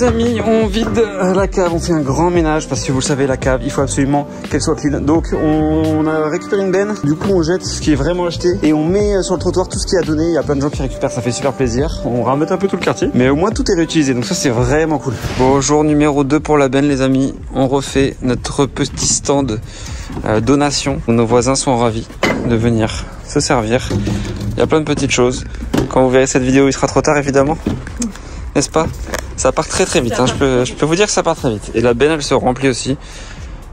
amis, on vide la cave, on fait un grand ménage parce que vous le savez, la cave, il faut absolument qu'elle soit clean. Donc on a récupéré une benne, du coup on jette ce qui est vraiment acheté et on met sur le trottoir tout ce qui a donné. Il y a plein de gens qui récupèrent, ça fait super plaisir. On ramène un peu tout le quartier, mais au moins tout est réutilisé, donc ça c'est vraiment cool. Bon, jour numéro 2 pour la benne les amis, on refait notre petit stand donation. Nos voisins sont ravis de venir se servir. Il y a plein de petites choses. Quand vous verrez cette vidéo, il sera trop tard évidemment, n'est-ce pas? Ça part très très vite, hein. Je peux vous dire que ça part très vite. Et la benne elle se remplit aussi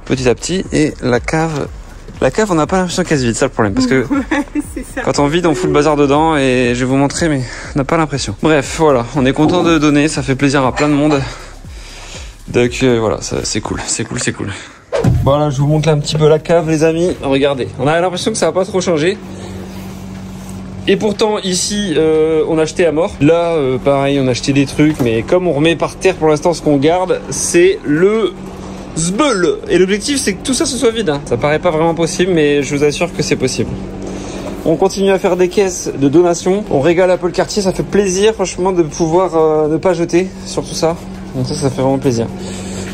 petit à petit. Et la cave on n'a pas l'impression qu'elle se vide, c'est ça le problème. Parce que quand on vide on fout le bazar dedans et je vais vous montrer mais on n'a pas l'impression. Bref voilà, on est content de donner, ça fait plaisir à plein de monde. Donc voilà, c'est cool, c'est cool, c'est cool. Voilà, je vous montre un petit peu la cave les amis. Regardez, on a l'impression que ça n'a pas trop changé. Et pourtant ici on a acheté à mort. Là pareil on a acheté des trucs, mais comme on remet par terre pour l'instant, ce qu'on garde c'est le zbeul. Et l'objectif c'est que tout ça se soit vide, hein. Ça paraît pas vraiment possible, mais je vous assure que c'est possible. On continue à faire des caisses de donation. On régale un peu le quartier, ça fait plaisir franchement de pouvoir ne pas jeter sur tout ça. Donc ça fait vraiment plaisir.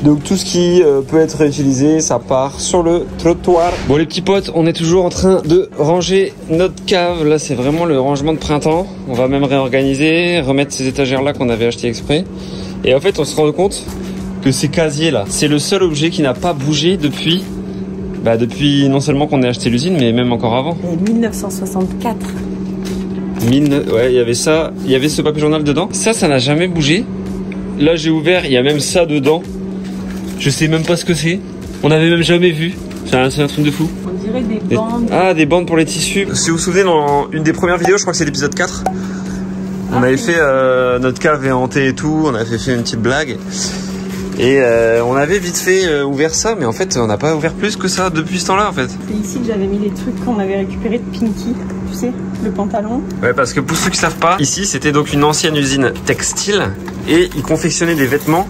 Donc tout ce qui peut être réutilisé, ça part sur le trottoir. Bon les petits potes, on est toujours en train de ranger notre cave. Là c'est vraiment le rangement de printemps. On va même réorganiser, remettre ces étagères là qu'on avait acheté exprès. Et en fait on se rend compte que ces casiers là, c'est le seul objet qui n'a pas bougé depuis non seulement qu'on ait acheté l'usine, mais même encore avant. Et 1964. Ouais, il y avait ça, il y avait ce papier journal dedans. Ça n'a jamais bougé. Là j'ai ouvert, il y a même ça dedans. Je sais même pas ce que c'est. On n'avait même jamais vu. C'est un truc de fou. On dirait des bandes. Ah, des bandes pour les tissus. Si vous vous souvenez, dans une des premières vidéos, je crois que c'est l'épisode 4, on avait fait notre cave est hantée et tout. On avait fait une petite blague. Et on avait vite fait ouvert ça, mais en fait, on n'a pas ouvert plus que ça depuis ce temps-là, en fait. C'est ici que j'avais mis les trucs qu'on avait récupérés de Pinky. Tu sais, le pantalon. Ouais, parce que pour ceux qui savent pas, ici, c'était donc une ancienne usine textile. Et ils confectionnaient des vêtements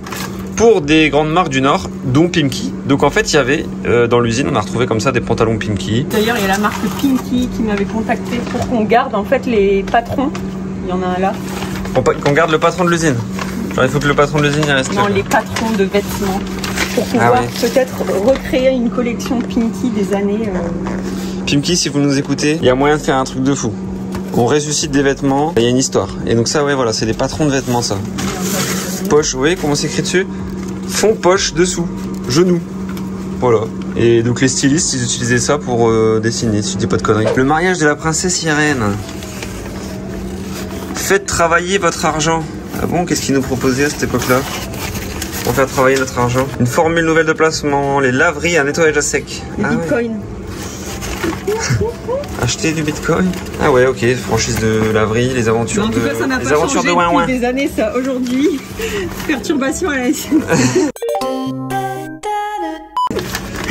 pour des grandes marques du Nord, dont Pimki. Donc en fait, il y avait dans l'usine, on a retrouvé comme ça des pantalons Pimki. D'ailleurs, il y a la marque Pinky qui m'avait contacté pour qu'on garde en fait les patrons. Il y en a un là. Qu'on garde le patron de l'usine. Genre, il faut que le patron de l'usine y reste. Non, les patrons de vêtements. Pour pouvoir peut-être recréer une collection Pinky des années. Pimki, si vous nous écoutez, il y a moyen de faire un truc de fou. On ressuscite des vêtements, il y a une histoire. Et donc ça, ouais, voilà, c'est des patrons de vêtements, ça. Poche, vous voyez comment c'est écrit dessus? Fond, poche, dessous, genou. Voilà. Et donc les stylistes, ils utilisaient ça pour dessiner, si je dis pas de conneries. Le mariage de la princesse Irène. Faites travailler votre argent. Ah bon, qu'est-ce qu'ils nous proposaient à cette époque-là pour faire travailler notre argent? Une formule nouvelle de placement, les laveries à nettoyage à sec. Le bitcoin. Ouais. Acheter du bitcoin. Ah ouais, ok, franchise de laverie, les aventures en tout cas, ça n'a pas changé depuis des années, ça. Aujourd'hui, perturbation à la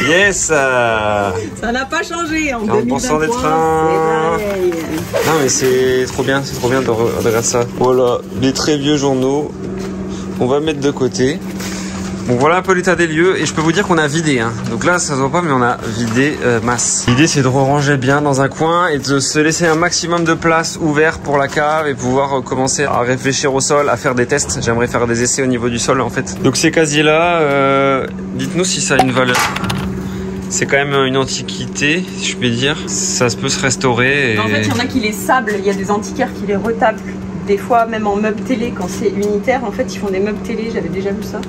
Yes. Ça n'a pas changé en 2023. Des trains. Non mais c'est trop bien de regarder ça. Voilà, les très vieux journaux. On va mettre de côté. Bon, voilà un peu l'état des lieux et je peux vous dire qu'on a vidé, hein. Donc là ça se voit pas, mais on a vidé masse. L'idée c'est de ranger bien dans un coin et de se laisser un maximum de place ouverte pour la cave et pouvoir commencer à réfléchir au sol, à faire des tests. J'aimerais faire des essais au niveau du sol en fait. Donc ces casiers là, dites-nous si ça a une valeur. C'est quand même une antiquité, si je puis dire. Ça peut se restaurer. Et... En fait, il y en a qui les sablent. Il y a des antiquaires qui les retablent. Des fois, même en meubles télé, quand c'est unitaire, en fait, ils font des meubles télé. J'avais déjà vu ça.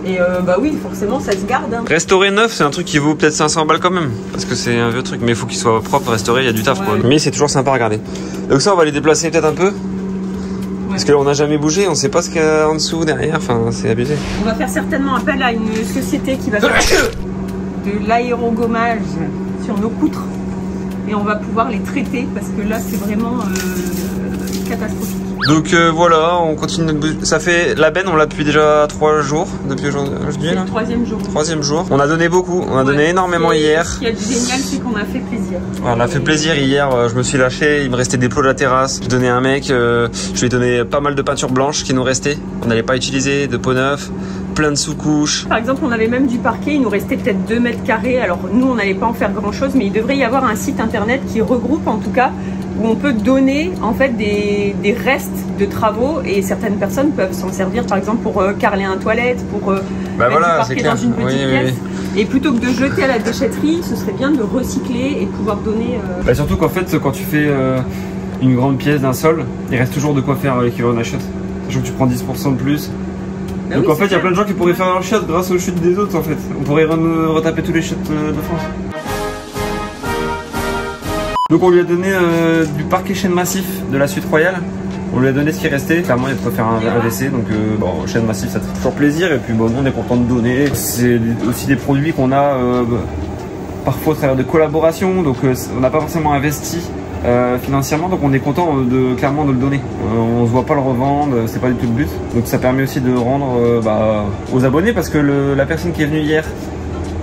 Et bah oui, forcément, ça se garde. Hein. Restaurer neuf, c'est un truc qui vaut peut-être 500 balles quand même. Parce que c'est un vieux truc. Mais il faut qu'il soit propre, restauré, il y a du taf. Ouais. Quoi. Mais c'est toujours sympa à regarder. Donc ça, on va les déplacer peut-être un peu. Parce que là, on n'a jamais bougé, on sait pas ce qu'il y a en dessous, derrière. Enfin, c'est abusé. On va faire certainement appel à une société qui va faire de l'aérogommage sur nos poutres. Et on va pouvoir les traiter parce que là, c'est vraiment catastrophique. Donc voilà, on continue notre... Ça fait la benne, on l'a depuis déjà 3 jours. Depuis aujourd'hui. C'est le 3e jour. 3e jour. On a donné beaucoup, on a donné énormément hier. Ce qui est génial, c'est qu'on a fait plaisir. Ouais, on a fait plaisir hier, je me suis lâché, il me restait des plots de la terrasse. Je donnais à un mec, je lui ai donné pas mal de peinture blanche qui nous restait. On n'allait pas utiliser, de peau neuf. plein de sous-couches. Par exemple, on avait même du parquet, il nous restait peut-être 2 mètres carrés. Alors nous, on n'allait pas en faire grand-chose, mais il devrait y avoir un site internet qui regroupe en tout cas, où on peut donner en fait des restes de travaux et certaines personnes peuvent s'en servir par exemple pour carreler un toilette, pour mettre du parquet dans une petite pièce. Et plutôt que de jeter à la déchetterie, ce serait bien de recycler et de pouvoir donner... surtout qu'en fait, quand tu fais une grande pièce d'un sol, il reste toujours de quoi faire l'équivalent d'un chiotte. Sachant que tu prends 10% de plus. Bah donc oui, en fait, il y a plein de gens qui pourraient faire leur chiotte grâce aux chutes des autres en fait. On pourrait retaper tous les chiottes de France. Donc on lui a donné du parquet chêne massif de la suite royale. On lui a donné ce qui restait. Clairement, il y a de quoi faire un WC. Donc chêne massif, ça fait toujours plaisir. Et puis bon, nous, on est content de donner. C'est aussi des produits qu'on a parfois au travers de collaborations. Donc on n'a pas forcément investi financièrement. Donc on est content clairement de le donner. On se voit pas le revendre. C'est pas du tout le but. Donc ça permet aussi de rendre aux abonnés. Parce que la personne qui est venue hier,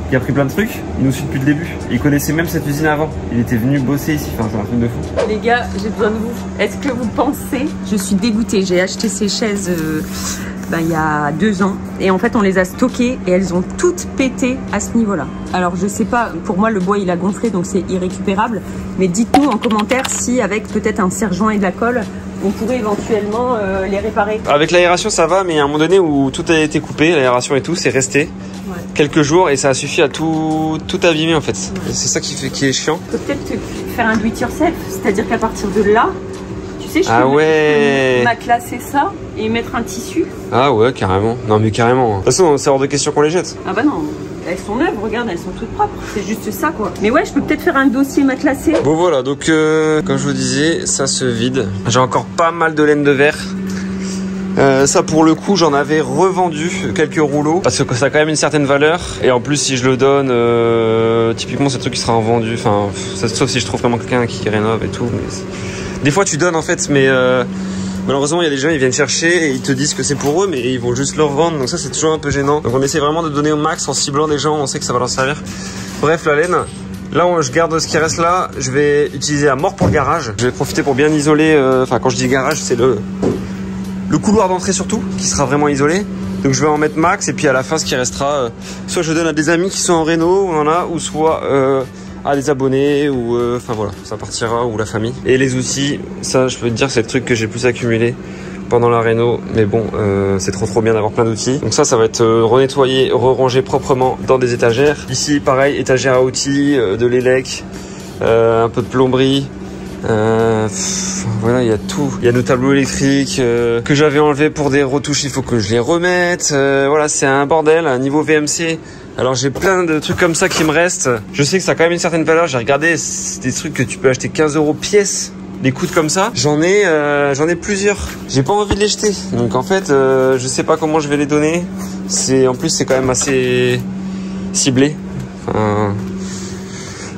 qui a pris plein de trucs, il nous suit depuis le début. Il connaissait même cette usine avant. Il était venu bosser ici, enfin c'est un truc de fou. Les gars, j'ai besoin de vous. Est-ce que vous pensez... Je suis dégoûtée, j'ai acheté ces chaises il y a 2 ans. Et en fait, on les a stockées et elles ont toutes pété à ce niveau-là. Alors je sais pas, pour moi le bois il a gonflé donc c'est irrécupérable. Mais dites-nous en commentaire si avec peut-être un serre-joint et de la colle, on pourrait éventuellement les réparer. Avec l'aération ça va, mais il y a un moment donné où tout a été coupé, l'aération et tout, c'est resté. Quelques jours et ça a suffi à tout abîmer en fait. C'est ça qui est chiant. Peut-être faire un do it yourself, c'est-à-dire qu'à partir de là, tu sais, je peux matelacer ça et mettre un tissu. Ah ouais, carrément. Non mais carrément. De toute façon, c'est hors de question qu'on les jette. Ah bah non, elles sont neuves, regarde, elles sont toutes propres. C'est juste ça quoi. Mais ouais, je peux peut-être faire un dossier matelassé. Bon voilà, donc comme je vous disais, ça se vide. J'ai encore pas mal de laine de verre. Ça pour le coup j'en avais revendu quelques rouleaux parce que ça a quand même une certaine valeur et en plus si je le donne typiquement c'est le truc qui sera revendu, enfin sauf si je trouve vraiment quelqu'un qui rénove et tout, mais des fois tu donnes en fait mais malheureusement il y a des gens ils viennent chercher et ils te disent que c'est pour eux mais ils vont juste le revendre, donc ça c'est toujours un peu gênant, donc on essaie vraiment de donner au max en ciblant des gens, on sait que ça va leur servir. Bref, la laine, là je garde ce qui reste là, je vais utiliser à mort pour le garage, je vais profiter pour bien isoler, enfin quand je dis garage c'est le couloir d'entrée surtout, qui sera vraiment isolé. Donc je vais en mettre max et puis à la fin ce qui restera, soit je donne à des amis qui sont en réno, on en a, ou soit à des abonnés, ou enfin voilà, ça partira, ou la famille. Et les outils, ça je peux te dire c'est le truc que j'ai plus accumulé pendant la réno, mais bon c'est trop bien d'avoir plein d'outils. Donc ça va être renettoyé, re-rangé proprement dans des étagères. Ici pareil, étagère à outils, de l'élec, un peu de plomberie. Voilà, il y a tout. Il y a nos tableaux électriques que j'avais enlevés pour des retouches, il faut que je les remette. Voilà, c'est un bordel, un niveau VMC. Alors j'ai plein de trucs comme ça qui me restent. Je sais que ça a quand même une certaine valeur. J'ai regardé, c'est des trucs que tu peux acheter 15 € pièce. Des coudes comme ça, j'en ai plusieurs. J'ai pas envie de les jeter. Donc en fait, je sais pas comment je vais les donner. En plus c'est quand même assez ciblé. Enfin,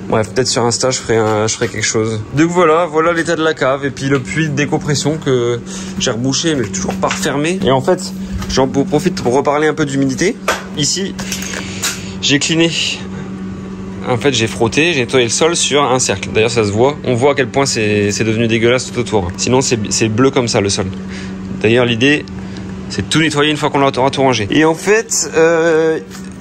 bref, peut-être sur Insta je ferai quelque chose. Donc voilà l'état de la cave et puis le puits de décompression que j'ai rebouché mais toujours pas refermé. Et en fait, j'en profite pour reparler un peu d'humidité. Ici, j'ai cliné. En fait, j'ai frotté, j'ai nettoyé le sol sur un cercle. D'ailleurs, ça se voit. On voit à quel point c'est devenu dégueulasse tout autour. Sinon, c'est bleu comme ça le sol. D'ailleurs, l'idée, c'est de tout nettoyer une fois qu'on aura tout rangé. Et en fait,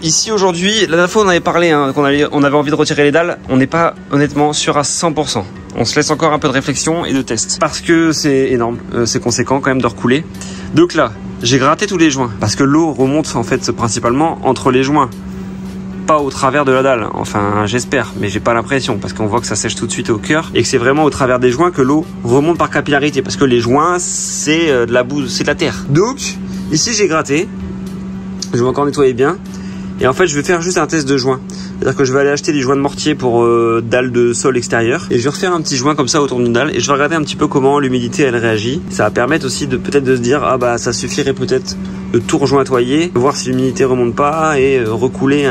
ici aujourd'hui, la dernière fois on avait parlé qu'on on avait envie de retirer les dalles. On n'est pas honnêtement sûr à 100%. On se laisse encore un peu de réflexion et de test. Parce que c'est énorme, c'est conséquent quand même de recouler. Donc là, j'ai gratté tous les joints. Parce que l'eau remonte en fait principalement entre les joints. Pas au travers de la dalle, enfin j'espère, mais j'ai pas l'impression parce qu'on voit que ça sèche tout de suite au cœur et que c'est vraiment au travers des joints que l'eau remonte par capillarité parce que les joints c'est de la bouse, c'est de la terre. Donc ici j'ai gratté, je vais encore nettoyer bien et en fait je vais faire juste un test de joint, c'est-à-dire que je vais aller acheter des joints de mortier pour dalles de sol extérieur et je vais refaire un petit joint comme ça autour d'une dalle et je vais regarder un petit peu comment l'humidité elle réagit. Ça va permettre aussi de peut-être de se dire ah bah ça suffirait peut-être de tout rejointoyer, voir si l'humidité remonte pas et recouler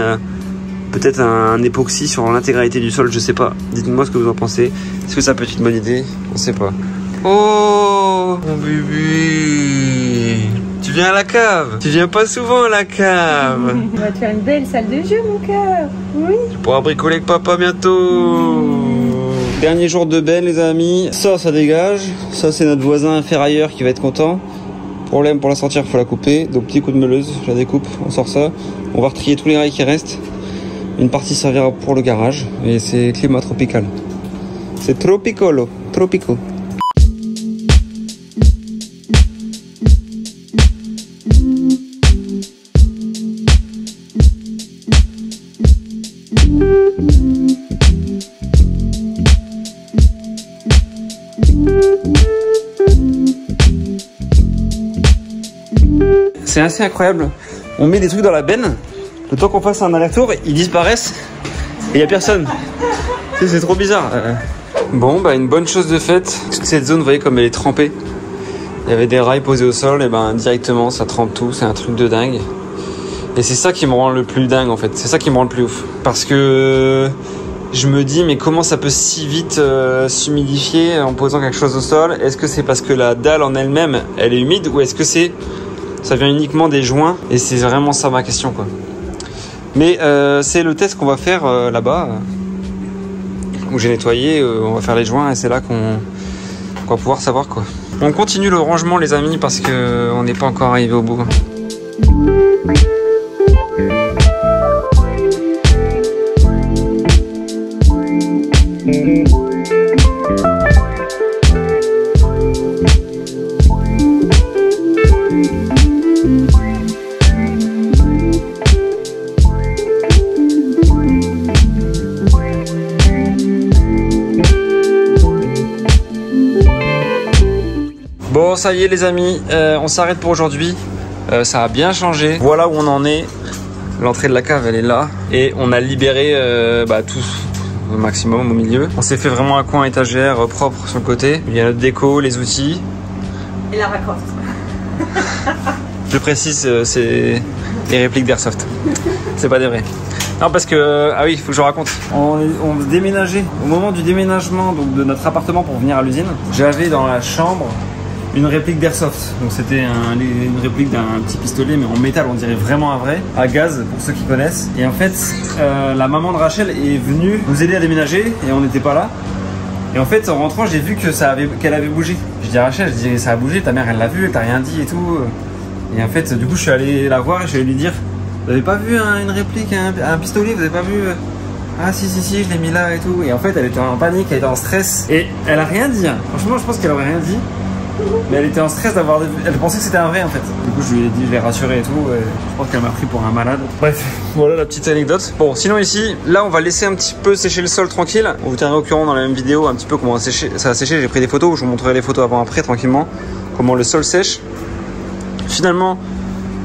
peut-être un époxy sur l'intégralité du sol, je sais pas. Dites-moi ce que vous en pensez. Est-ce que ça peut être une bonne idée? On sait pas. Oh mon bébé, tu viens à la cave? Tu viens pas souvent à la cave. On va te faire une belle salle de jeu mon cœur. Oui. Tu pourras bricoler avec papa bientôt. Dernier jour de benne les amis. Ça dégage. Ça c'est notre voisin ferrailleur qui va être content. Problème pour la sortir, il faut la couper. Donc petit coup de meuleuse, je la découpe, on sort ça. On va retrier tous les rails qui restent. Une partie servira pour le garage et c'est climat tropical. C'est tropicolo, tropico. C'est assez incroyable. On met des trucs dans la benne. Le temps qu'on fasse un aller-retour, ils disparaissent et il n'y a personne. C'est trop bizarre. Bon, bah une bonne chose de faite. Toute cette zone, vous voyez comme elle est trempée. Il y avait des rails posés au sol et ben directement ça trempe tout. C'est un truc de dingue. Et c'est ça qui me rend le plus dingue en fait. C'est ça qui me rend le plus ouf. Parce que je me dis mais comment ça peut si vite s'humidifier en posant quelque chose au sol? Est-ce que c'est parce que la dalle en elle-même elle est humide ou est-ce que ça vient uniquement des joints? Et c'est vraiment ça ma question quoi. Mais c'est le test qu'on va faire là-bas où j'ai nettoyé, on va faire les joints et c'est là qu'on va pouvoir savoir quoi. On continue le rangement les amis parce que on n'est pas encore arrivé au bout. Bon ça y est les amis, on s'arrête pour aujourd'hui, ça a bien changé, voilà où on en est, l'entrée de la cave elle est là et on a libéré tout au maximum au milieu. On s'est fait vraiment un coin étagère propre sur le côté, il y a notre déco, les outils. Et la raccord. Je précise, c'est des répliques d'Airsoft, c'est pas des vrais. Non parce que, ah oui, il faut que je raconte. On déménageait, au moment du déménagement donc, de notre appartement pour venir à l'usine, j'avais dans la chambre une réplique d'Airsoft. Donc c'était une réplique d'un petit pistolet mais en métal, on dirait vraiment un vrai, à gaz pour ceux qui connaissent. Et en fait, la maman de Rachel est venue nous aider à déménager et on n'était pas là. Et en fait, en rentrant, j'ai vu que qu'elle avait bougé. Je dis à Rachel, je dis ça a bougé, ta mère elle l'a vu, elle t'a rien dit et tout. Et en fait, du coup, je suis allé la voir et je suis allé lui dire, vous avez pas vu une réplique, un pistolet, vous avez pas vu? Ah si, je l'ai mis là et tout. Et en fait, elle était en panique, elle était en stress. Et elle a rien dit. Franchement, je pense qu'elle aurait rien dit. Mais elle était en stress elle pensait que c'était un vrai en fait. Du coup je lui ai dit, je l'ai rassuré et tout. Et je pense qu'elle m'a pris pour un malade. Bref, voilà la petite anecdote. Bon, sinon ici, là on va laisser un petit peu sécher le sol tranquille. On vous tiendra au courant dans la même vidéo un petit peu comment ça a séché. J'ai pris des photos, je vous montrerai les photos avant après tranquillement. Comment le sol sèche. Finalement,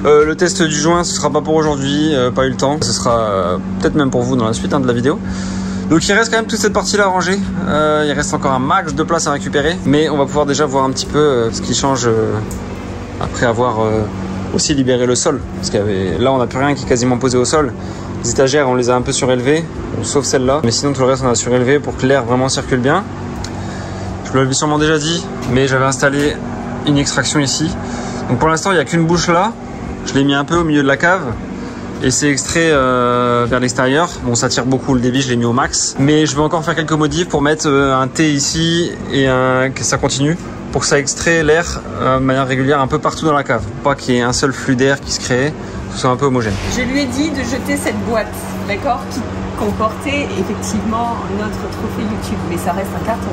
le test du joint ce sera pas pour aujourd'hui, pas eu le temps. Ce sera peut-être même pour vous dans la suite de la vidéo. Donc il reste quand même toute cette partie là à ranger, il reste encore un max de place à récupérer, mais on va pouvoir déjà voir un petit peu ce qui change après avoir aussi libéré le sol. Parce que là on n'a plus rien qui est quasiment posé au sol, les étagères on les a un peu surélevées, sauf celle-là, mais sinon tout le reste on a surélevé pour que l'air vraiment circule bien. Je vous l'avais sûrement déjà dit, mais j'avais installé une extraction ici. Donc pour l'instant il n'y a qu'une bouche là, je l'ai mis un peu au milieu de la cave. Et c'est extrait vers l'extérieur. Bon, ça tire beaucoup le débit, je l'ai mis au max. Mais je vais encore faire quelques modifs pour mettre un T ici et que ça continue. Pour que ça extrait l'air de manière régulière un peu partout dans la cave. Pas qu'il y ait un seul flux d'air qui se crée, que ce soit un peu homogène. Je lui ai dit de jeter cette boîte, d'accord, qui comportait effectivement notre trophée YouTube. Mais ça reste un carton.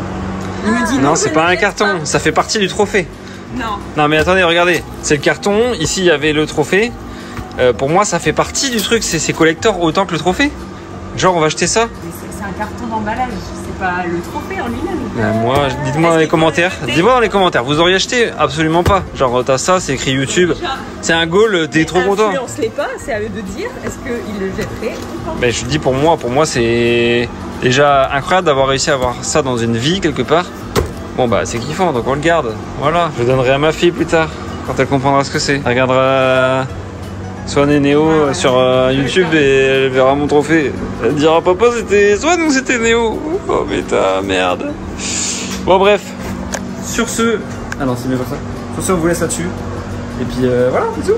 Il me dit non, c'est pas un carton, ça fait partie du trophée. Non. Non mais attendez, regardez. C'est le carton, ici il y avait le trophée. Pour moi ça fait partie du truc, c'est collector autant que le trophée. Genre on va acheter ça. C'est un carton d'emballage, c'est pas le trophée en lui-même. Moi, dites-moi dans les commentaires. Dis-moi dans les commentaires, vous auriez acheté? Absolument pas. Genre t'as ça, c'est écrit YouTube. C'est un goal, t'es trop content. Influence-les pas, c'est à eux de dire est-ce qu'ils le jetteraient ou pas. Mais je dis pour moi c'est déjà incroyable d'avoir réussi à avoir ça dans une vie quelque part. Bon bah c'est kiffant, donc on le garde. Voilà, je le donnerai à ma fille plus tard quand elle comprendra ce que c'est. Elle regardera Swan et Néo sur YouTube et elle verra mon trophée. Elle dira papa c'était Swan ou c'était Néo? Oh mais ta merde. Bon bref, sur ce... Ah non c'est mieux comme ça. Sur ce on vous laisse là-dessus. Et puis voilà, bisous.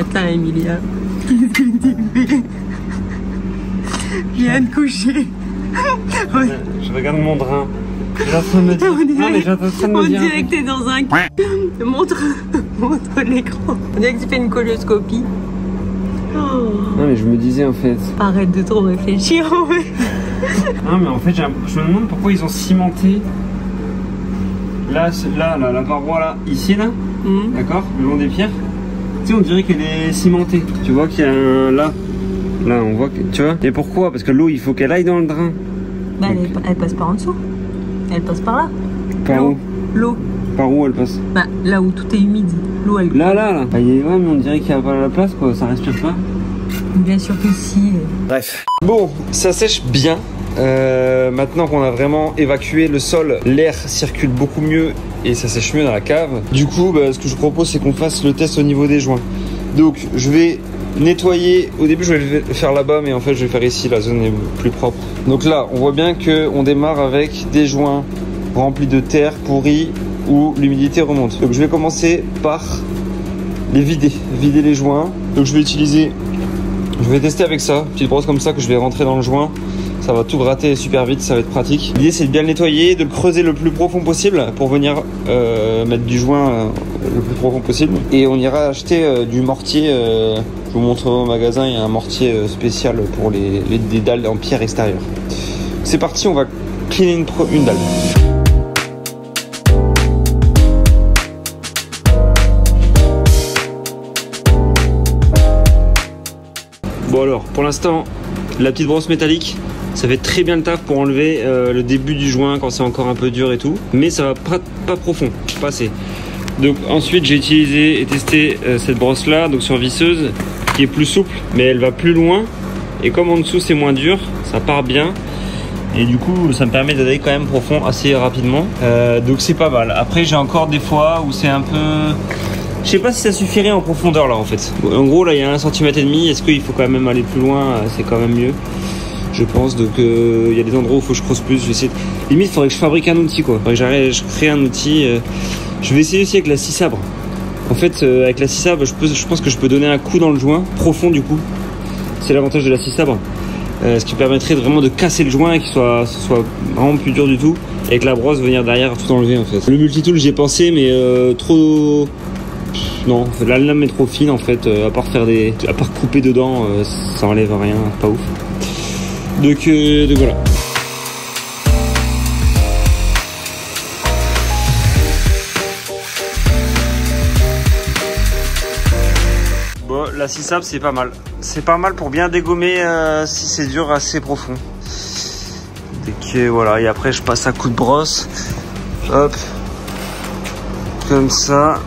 matin, Emilia. Qu'est-ce que tu fais? Viens te coucher. Je regarde mon drain. J'ai en train de me dire. Non, mais j'ai en train de me dire. On dirait que t'es dans un. Montre l'écran. On dirait que tu fais une colonoscopie. Oh. Non, mais je me disais en fait. Arrête de trop réfléchir en fait. Non, mais en fait, je me demande pourquoi ils ont cimenté. Là, la paroi là, ici là. D'accord, le long des pierres. Tu sais, on dirait qu'elle est cimentée. Tu vois qu'il y a un là. Là, on voit que. Tu vois. Et pourquoi? Parce que l'eau, il faut qu'elle aille dans le drain. Bah, elle passe par en dessous. Elle passe par là. Par où? L'eau. Par où elle passe? Bah, là où tout est humide. L'eau, elle. Là. Bah, ouais, mais on dirait qu'il n'y a pas la place, quoi. Ça respire pas. Bien sûr que si. Bref. Bon, ça sèche bien. Maintenant qu'on a vraiment évacué le sol, l'air circule beaucoup mieux et ça sèche mieux dans la cave. Du coup, ce que je propose, c'est qu'on fasse le test au niveau des joints. Donc, je vais nettoyer. Au début, je vais le faire là-bas, mais en fait, je vais faire ici. La zone est plus propre. Donc là, on voit bien qu'on démarre avec des joints remplis de terre pourrie où l'humidité remonte. Donc, je vais commencer par les vider les joints. Donc, je vais tester avec ça, petite brosse comme ça que je vais rentrer dans le joint. Ça va tout gratter super vite, ça va être pratique. L'idée, c'est de bien le nettoyer, de le creuser le plus profond possible pour venir mettre du joint le plus profond possible. Et on ira acheter du mortier. Je vous montrerai au magasin, il y a un mortier spécial pour des dalles en pierre extérieure. C'est parti, on va cleaner une dalle. Bon alors, pour l'instant, la petite brosse métallique, ça fait très bien le taf pour enlever le début du joint quand c'est encore un peu dur et tout. Mais ça va pas profond, pas assez. Donc ensuite j'ai utilisé et testé cette brosse là, donc sur visseuse, qui est plus souple, mais elle va plus loin. Et comme en dessous c'est moins dur, ça part bien. Et du coup ça me permet d'aller quand même profond assez rapidement. Donc c'est pas mal. Après j'ai encore des fois où c'est un peu... Je sais pas si ça suffirait en profondeur là en fait. En gros là il y a 1,5 cm. Est-ce qu'il faut quand même aller plus loin? C'est quand même mieux, je pense. Donc il y a des endroits où il faut que je creuse plus. Je vais essayer de... Limite il faudrait que je fabrique un outil quoi. Je crée un outil. Je vais essayer aussi avec la scie sabre. En fait avec la scie sabre je pense que je peux donner un coup dans le joint profond du coup. C'est l'avantage de la scie sabre. Ce qui permettrait vraiment de casser le joint et qu'il soit vraiment plus dur du tout. Et avec la brosse venir derrière tout enlever en fait. Le multitool j'y ai pensé mais trop... Non, la lame est trop fine en fait, à part couper dedans, ça enlève rien, pas ouf. Donc voilà. Bon, la scie sabre c'est pas mal. C'est pas mal pour bien dégommer si c'est dur assez profond. Donc voilà, et après je passe un coup de brosse. Hop. Comme ça.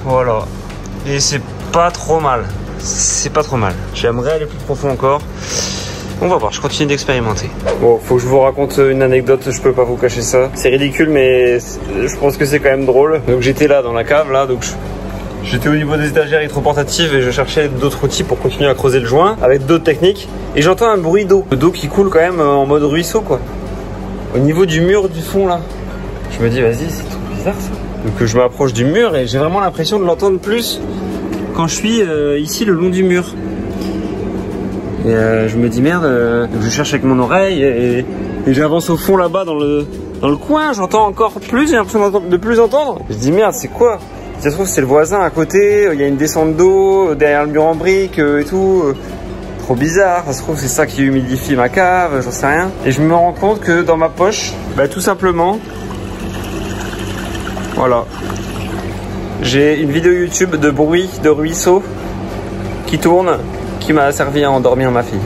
Voilà, et c'est pas trop mal, j'aimerais aller plus profond encore. On va voir, je continue d'expérimenter. Bon, faut que je vous raconte une anecdote, je peux pas vous cacher ça. C'est ridicule mais je pense que c'est quand même drôle. Donc j'étais là dans la cave là, donc j'étais au niveau des étagères hydroportatives et je cherchais d'autres outils pour continuer à creuser le joint avec d'autres techniques. Et j'entends un bruit d'eau, qui coule quand même en mode ruisseau quoi. Au niveau du mur du fond là. Je me dis vas-y, c'est trop bizarre ça. Donc je m'approche du mur et j'ai vraiment l'impression de l'entendre plus quand je suis ici le long du mur. Et je me dis merde, je cherche avec mon oreille et j'avance au fond là-bas dans le coin, j'entends encore plus, j'ai l'impression de plus entendre. Je dis merde, c'est quoi? Si ça se trouve c'est le voisin à côté, il y a une descente d'eau derrière le mur en briques et tout. Trop bizarre, ça se trouve c'est ça qui humidifie ma cave, j'en sais rien. Et je me rends compte que dans ma poche, tout simplement... Voilà, j'ai une vidéo YouTube de bruit de ruisseau qui tourne, qui m'a servi à endormir ma fille.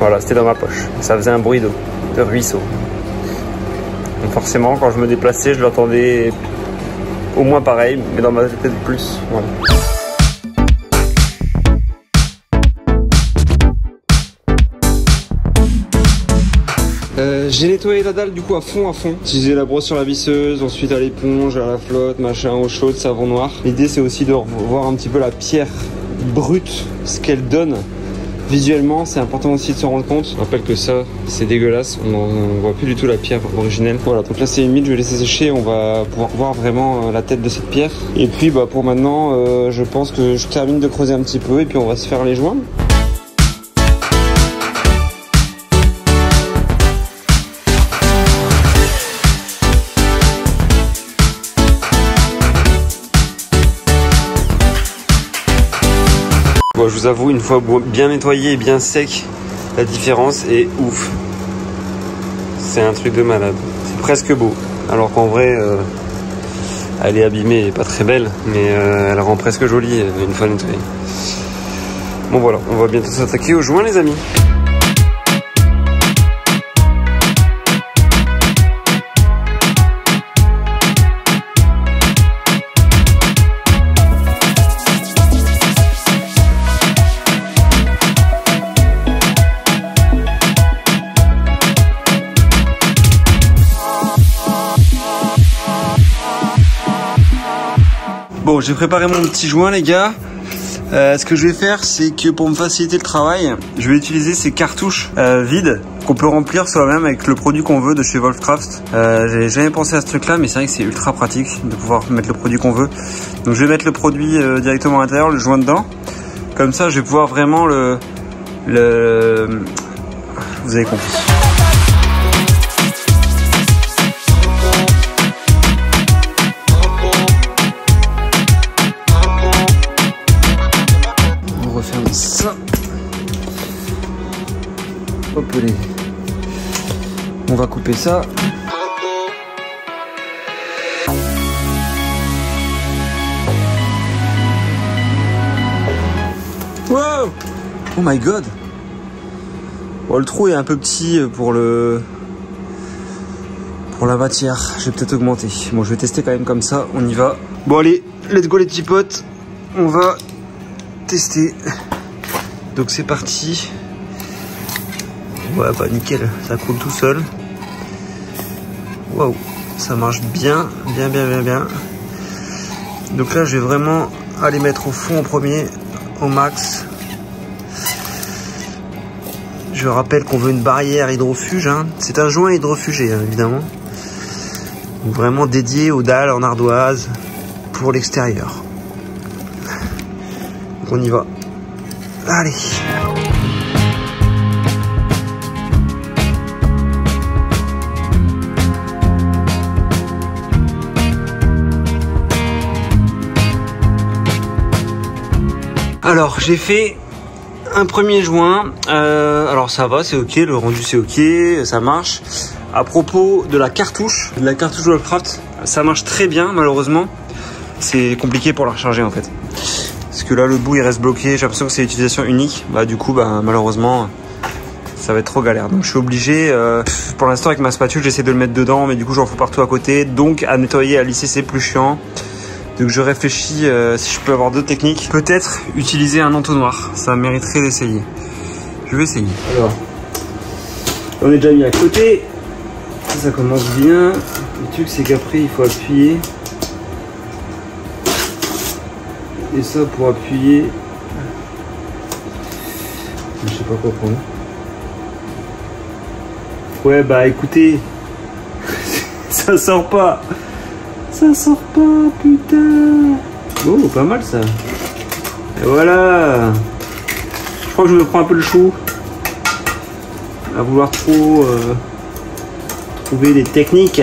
Voilà, c'était dans ma poche, ça faisait un bruit d'eau, de ruisseau. Donc forcément, quand je me déplaçais, je l'entendais au moins pareil, mais dans ma tête plus. Voilà. J'ai nettoyé la dalle du coup à fond. Utilisé la brosse sur la visseuse, ensuite à l'éponge, à la flotte, machin, eau chaude, savon noir. L'idée c'est aussi de voir un petit peu la pierre brute, ce qu'elle donne Visuellement, c'est important aussi de se rendre compte. Je rappelle que ça, c'est dégueulasse. On voit plus du tout la pierre originelle. Voilà, donc là c'est humide, je vais laisser sécher. On va pouvoir voir vraiment la tête de cette pierre. Et puis bah, pour maintenant, je pense que je termine de creuser un petit peu et puis on va se faire les joints. Bon, je vous avoue, une fois bien nettoyé et bien sec, la différence est ouf. C'est un truc de malade. C'est presque beau. Alors qu'en vrai, elle est abîmée et pas très belle, mais elle rend presque jolie une fois nettoyée. Bon voilà, on va bientôt s'attaquer aux joints les amis. Bon, j'ai préparé mon petit joint les gars. Ce que je vais faire, c'est que pour me faciliter le travail, je vais utiliser ces cartouches vides qu'on peut remplir soi-même avec le produit qu'on veut de chez Wolfcraft. J'ai jamais pensé à ce truc là, mais c'est vrai que c'est ultra pratique de pouvoir mettre le produit qu'on veut. Donc je vais mettre le produit directement à l'intérieur, le joint dedans. Comme ça je vais pouvoir vraiment vous avez compris. Ça. Hop les. On va couper ça. Wow! Oh my god! Bon, le trou est un peu petit pour la matière. Je vais peut-être augmenter. Bon, je vais tester quand même comme ça. On y va. Bon allez, let's go les petits potes. On va tester. Donc c'est parti. Ouais bah nickel, ça coule tout seul. Waouh, ça marche bien. Donc là je vais vraiment aller mettre au fond en premier, au max. Je rappelle qu'on veut une barrière hydrofuge, hein. C'est un joint hydrofugé hein, évidemment. Donc vraiment dédié aux dalles en ardoise pour l'extérieur. Donc on y va. Allez. Alors j'ai fait un premier joint. Alors ça va, c'est ok, le rendu c'est ok, ça marche. À propos de la cartouche Wolfcraft, ça marche très bien malheureusement. C'est compliqué pour la recharger en fait. Parce que là le bout il reste bloqué, j'ai l'impression que c'est l'utilisation unique. Bah du coup bah malheureusement ça va être trop galère. Donc je suis obligé, pour l'instant avec ma spatule j'essaie de le mettre dedans, mais du coup j'en fous partout à côté. Donc à nettoyer, à lisser c'est plus chiant. Donc je réfléchis si je peux avoir d'autres techniques. Peut-être utiliser un entonnoir, ça mériterait d'essayer. Je vais essayer. Alors, on est déjà mis à côté. Ça commence bien. Le truc c'est qu'après il faut appuyer. Et ça pour appuyer, je sais pas quoi prendre. Ouais bah écoutez, ça sort pas. Ça sort pas putain. Oh pas mal ça. Et voilà. Je crois que je me prends un peu le chou. À vouloir trop trouver des techniques.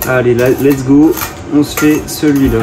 Allez let's go. On se fait celui-là.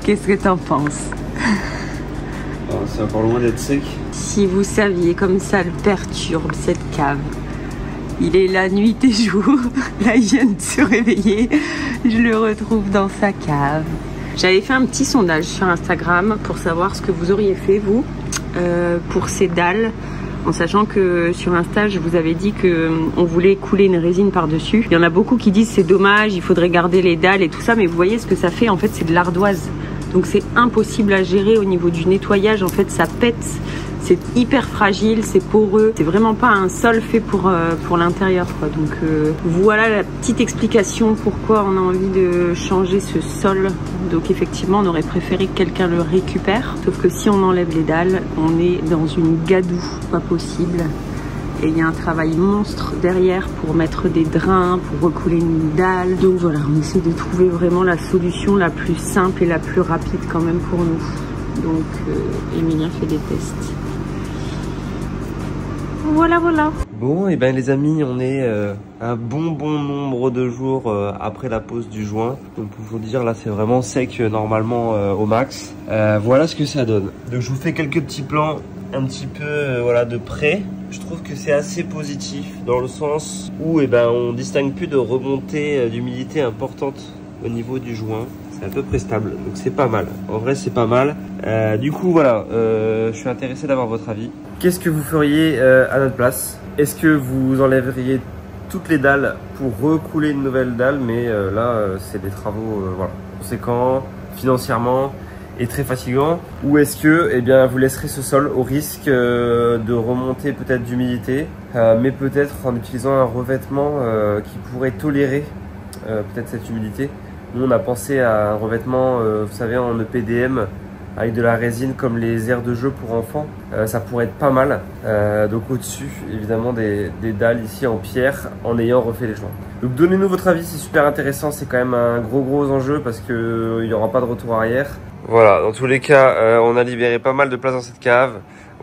Qu'est-ce que t'en penses? Oh, c'est encore loin d'être sec. Si vous saviez comme ça le perturbe cette cave. Il est la nuit et jour. Là, il vient de se réveiller. Je le retrouve dans sa cave. J'avais fait un petit sondage sur Instagram pour savoir ce que vous auriez fait, vous, pour ces dalles. En sachant que sur Insta, je vous avais dit qu'on voulait couler une résine par-dessus. Il y en a beaucoup qui disent c'est dommage, il faudrait garder les dalles et tout ça. Mais vous voyez ce que ça fait, en fait, c'est de l'ardoise. Donc c'est impossible à gérer au niveau du nettoyage. En fait, ça pète. C'est hyper fragile, c'est poreux. C'est vraiment pas un sol fait pour l'intérieur, quoi. Donc voilà la petite explication pourquoi on a envie de changer ce sol. Donc effectivement, on aurait préféré que quelqu'un le récupère. Sauf que si on enlève les dalles, on est dans une gadoue, pas possible. Et il y a un travail monstre derrière pour mettre des drains, pour recouler une dalle. Donc voilà, on essaie de trouver vraiment la solution la plus simple et la plus rapide quand même pour nous. Donc Emilien fait des tests. Voilà, voilà. Bon, et ben les amis, on est un bon nombre de jours après la pause du joint. Donc pour vous dire, là c'est vraiment sec normalement au max. Voilà ce que ça donne. Donc je vous fais quelques petits plans un petit peu voilà, de près. Je trouve que c'est assez positif dans le sens où on distingue plus de remontée d'humidité importante au niveau du joint. C'est à peu près stable, donc c'est pas mal. En vrai, c'est pas mal. Du coup, voilà, je suis intéressé d'avoir votre avis. Qu'est-ce que vous feriez à notre place? Est-ce que vous enlèveriez toutes les dalles pour recouler une nouvelle dalle? Mais là, c'est des travaux voilà, conséquents, financièrement et très fatigants. Ou est-ce que vous laisserez ce sol au risque de remonter peut-être d'humidité, mais peut-être en utilisant un revêtement qui pourrait tolérer peut-être cette humidité? Nous, on a pensé à un revêtement, vous savez, en EPDM, avec de la résine comme les aires de jeu pour enfants. Ça pourrait être pas mal. Donc au-dessus, évidemment, des dalles ici en pierre, en ayant refait les joints. Donc donnez-nous votre avis, c'est super intéressant. C'est quand même un gros enjeu parce qu'il n'y aura pas de retour arrière. Voilà, dans tous les cas, on a libéré pas mal de place dans cette cave.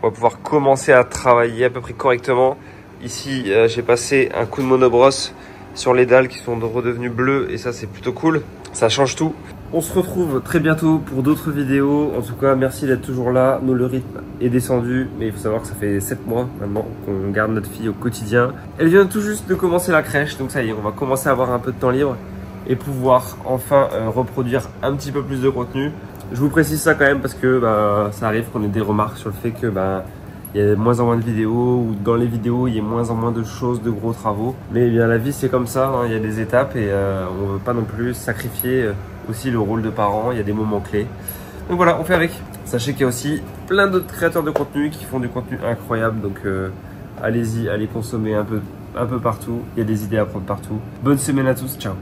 On va pouvoir commencer à travailler à peu près correctement. Ici, j'ai passé un coup de monobrosse sur les dalles qui sont redevenues bleues et ça, c'est plutôt cool. Ça change tout. On se retrouve très bientôt pour d'autres vidéos. En tout cas, merci d'être toujours là. Nous, le rythme est descendu, mais il faut savoir que ça fait 7 mois maintenant qu'on garde notre fille au quotidien. Elle vient tout juste de commencer la crèche, donc ça y est, on va commencer à avoir un peu de temps libre et pouvoir enfin reproduire un petit peu plus de contenu. Je vous précise ça quand même parce que ça arrive qu'on ait des remarques sur le fait que il y a de moins en moins de vidéos ou dans les vidéos il y a moins en moins de choses, de gros travaux. Mais bien la vie c'est comme ça, hein, il y a des étapes et on ne veut pas non plus sacrifier aussi le rôle de parent, il y a des moments clés. Donc voilà, on fait avec. Sachez qu'il y a aussi plein d'autres créateurs de contenu qui font du contenu incroyable, donc allez-y, allez consommer un peu partout, il y a des idées à prendre partout. Bonne semaine à tous, ciao.